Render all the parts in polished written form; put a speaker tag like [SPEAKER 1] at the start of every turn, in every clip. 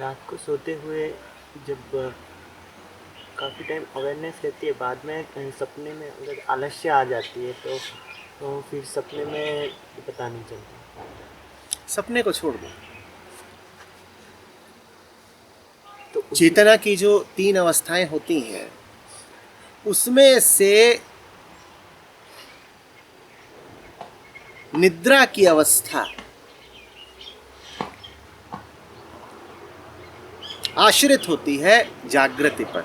[SPEAKER 1] रात को सोते हुए जब काफ़ी टाइम अवेयरनेस रहती है, बाद में सपने में अगर आलस्य आ जाती है तो फिर सपने में पता नहीं चलता।
[SPEAKER 2] सपने को छोड़ दो।
[SPEAKER 1] तो उस
[SPEAKER 2] चेतना की जो 3 अवस्थाएं होती हैं उसमें से निद्रा की अवस्था आश्रित होती है जागृति पर।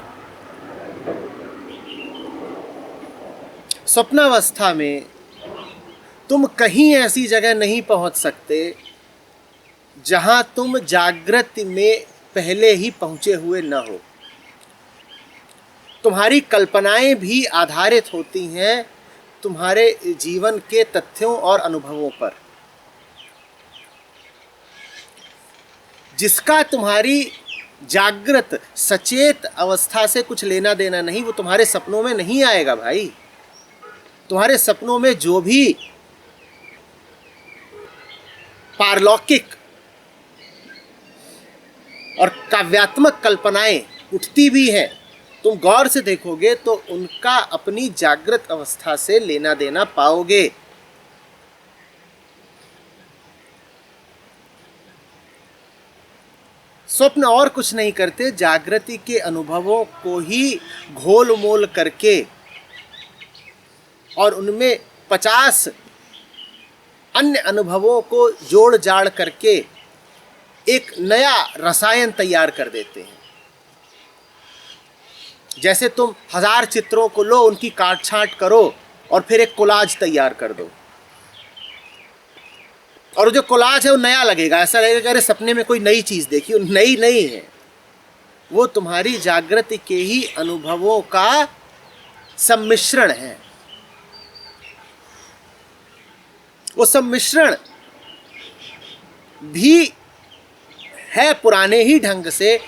[SPEAKER 2] स्वप्नावस्था में तुम कहीं ऐसी जगह नहीं पहुंच सकते जहां तुम जागृति में पहले ही पहुंचे हुए न हो। तुम्हारी कल्पनाएं भी आधारित होती हैं तुम्हारे जीवन के तथ्यों और अनुभवों पर। जिसका तुम्हारी जागृत सचेत अवस्था से कुछ लेना देना नहीं, वो तुम्हारे सपनों में नहीं आएगा भाई। तुम्हारे सपनों में जो भी पारलौकिक और काव्यात्मक कल्पनाएं उठती भी हैं, तुम गौर से देखोगे तो उनका अपनी जागृत अवस्था से लेना देना पाओगे। स्वप्न और कुछ नहीं करते, जागृति के अनुभवों को ही घोल मोल करके और उनमें 50 अन्य अनुभवों को जोड़ जाड़ करके एक नया रसायन तैयार कर देते हैं। जैसे तुम 1000 चित्रों को लो, उनकी काट छांट करो और फिर एक कोलाज तैयार कर दो, और जो कोलाज है वो नया लगेगा। ऐसा लगेगा अरे सपने में कोई नई चीज देखी, नई नहीं है, वो तुम्हारी जागृति के ही अनुभवों का सम्मिश्रण है। वो सम्मिश्रण भी है पुराने ही ढंग से,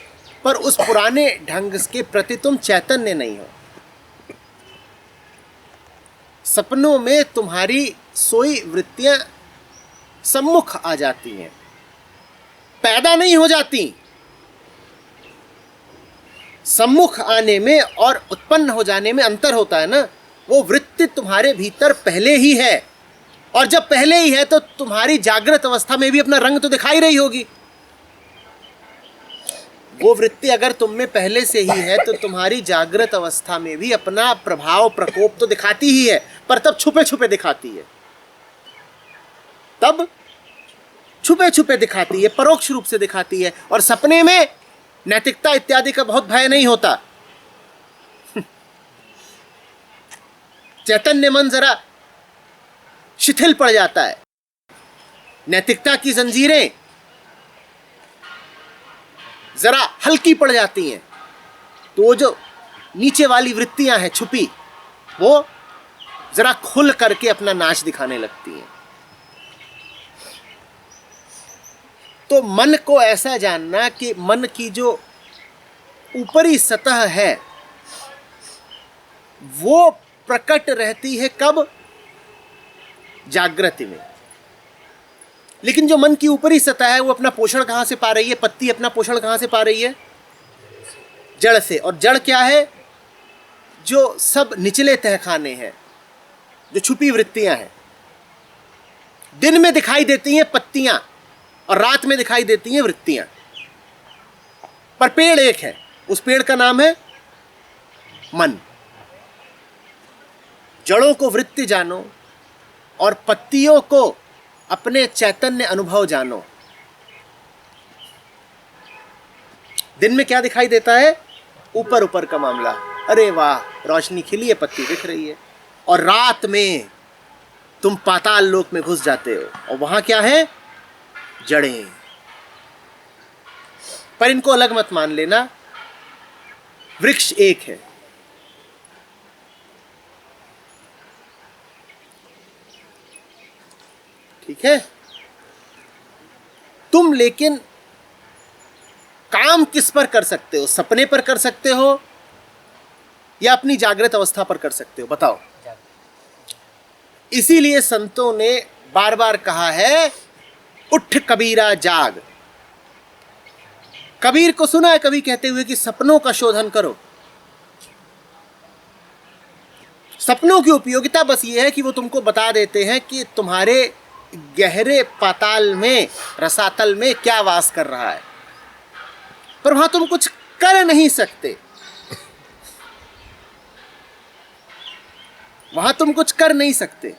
[SPEAKER 2] पर उस पुराने ढंग के प्रति तुम चैतन्य नहीं हो। सपनों में तुम्हारी सोई वृत्तियां सम्मुख आ जाती हैं, पैदा नहीं हो जाती। सम्मुख आने में और उत्पन्न हो जाने में अंतर होता है ना। वो वृत्ति तुम्हारे भीतर पहले ही है, और जब पहले ही है तो तुम्हारी जागृत अवस्था में भी अपना रंग तो दिखाई रही होगी। वो वृत्ति अगर तुम में पहले से ही है तो तुम्हारी जागृत अवस्था में भी अपना प्रभाव प्रकोप तो दिखाती ही है, पर तब छुपे छुपे दिखाती है। तब छुपे छुपे दिखाती है, परोक्ष रूप से दिखाती है। और सपने में नैतिकता इत्यादि का बहुत भय नहीं होता। चैतन्य मन जरा शिथिल पड़ जाता है, नैतिकता की जंजीरें जरा हल्की पड़ जाती हैं, तो वो जो नीचे वाली वृत्तियां हैं छुपी, वो जरा खुल करके अपना नाच दिखाने लगती हैं। तो मन को ऐसा जानना कि मन की जो ऊपरी सतह है वो प्रकट रहती है कब? जागृति में। लेकिन जो मन की ऊपरी सतह है वो अपना पोषण कहां से पा रही है? पत्ती अपना पोषण कहां से पा रही है? जड़ से। और जड़ क्या है? जो सब निचले तहखाने हैं, जो छुपी वृत्तियां हैं। दिन में दिखाई देती हैं पत्तियां और रात में दिखाई देती हैं वृत्तियां, पर पेड़ एक है। उस पेड़ का नाम है मन। जड़ों को वृत्ति जानो और पत्तियों को अपने चैतन्य अनुभव जानो। दिन में क्या दिखाई देता है? ऊपर ऊपर का मामला, अरे वाह रोशनी खिली है, पत्ती दिख रही है। और रात में तुम पाताल लोक में घुस जाते हो और वहां क्या है? जड़ें। पर इनको अलग मत मान लेना, वृक्ष एक है। ठीक है? तुम लेकिन काम किस पर कर सकते हो? सपने पर कर सकते हो या अपनी जागृत अवस्था पर कर सकते हो? बताओ। इसीलिए संतों ने बार बार कहा है, उठ कबीरा जाग। कबीर को सुना है कभी कहते हुए कि सपनों का शोधन करो। सपनों की उपयोगिता बस ये है कि वो तुमको बता देते हैं कि तुम्हारे गहरे पाताल में, रसातल में क्या वास कर रहा है, पर वहां तुम कुछ कर नहीं सकते। वहां तुम कुछ कर नहीं सकते।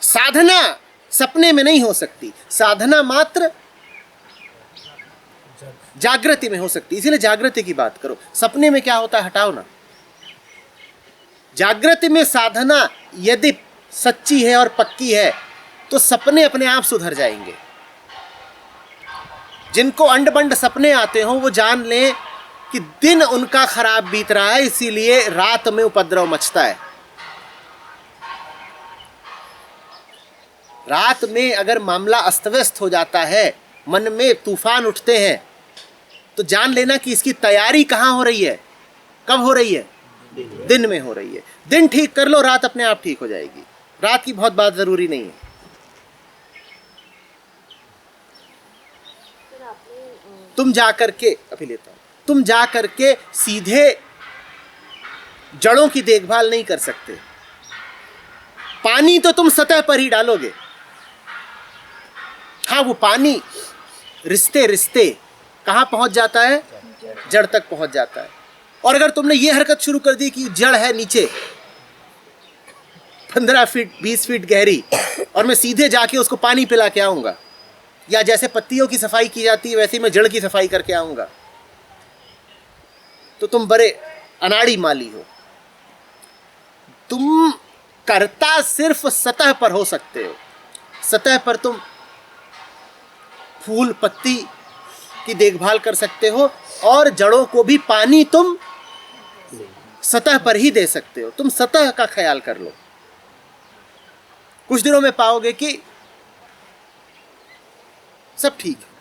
[SPEAKER 2] साधना सपने में नहीं हो सकती, साधना मात्र जागृति में हो सकती। इसीलिए जागृति की बात करो। सपने में क्या होता है हटाओ ना। जागृति में साधना यदि सच्ची है और पक्की है तो सपने अपने आप सुधर जाएंगे। जिनको अंड बंड सपने आते हो वो जान लें कि दिन उनका खराब बीत रहा है, इसीलिए रात में उपद्रव मचता है। रात में अगर मामला अस्त व्यस्त हो जाता है, मन में तूफान उठते हैं, तो जान लेना कि इसकी तैयारी कहाँ हो रही है, कब हो रही है, दिन में हो रही है। दिन ठीक कर लो, रात अपने आप ठीक हो जाएगी। रात की बहुत बात जरूरी नहीं है। तुम जाकर के अभी लेता हूं, तुम जाकर के सीधे जड़ों की देखभाल नहीं कर सकते। पानी तो तुम सतह पर ही डालोगे। हाँ, वो पानी रिश्ते रिश्ते कहां पहुंच जाता है, जड़ तक पहुंच जाता है। और अगर तुमने ये हरकत शुरू कर दी कि जड़ है नीचे 15 फीट 20 फीट गहरी और मैं सीधे जाके उसको पानी पिला के आऊंगा, या जैसे पत्तियों की सफाई की जाती है वैसे मैं जड़ की सफाई करके आऊंगा, तो तुम बड़े अनाड़ी माली हो। तुम कर्ता सिर्फ सतह पर हो सकते हो। सतह पर तुम फूल पत्ती की देखभाल कर सकते हो और जड़ों को भी पानी तुम सतह पर ही दे सकते हो। तुम सतह का ख्याल कर लो। कुछ दिनों में पाओगे कि सब ठीक है।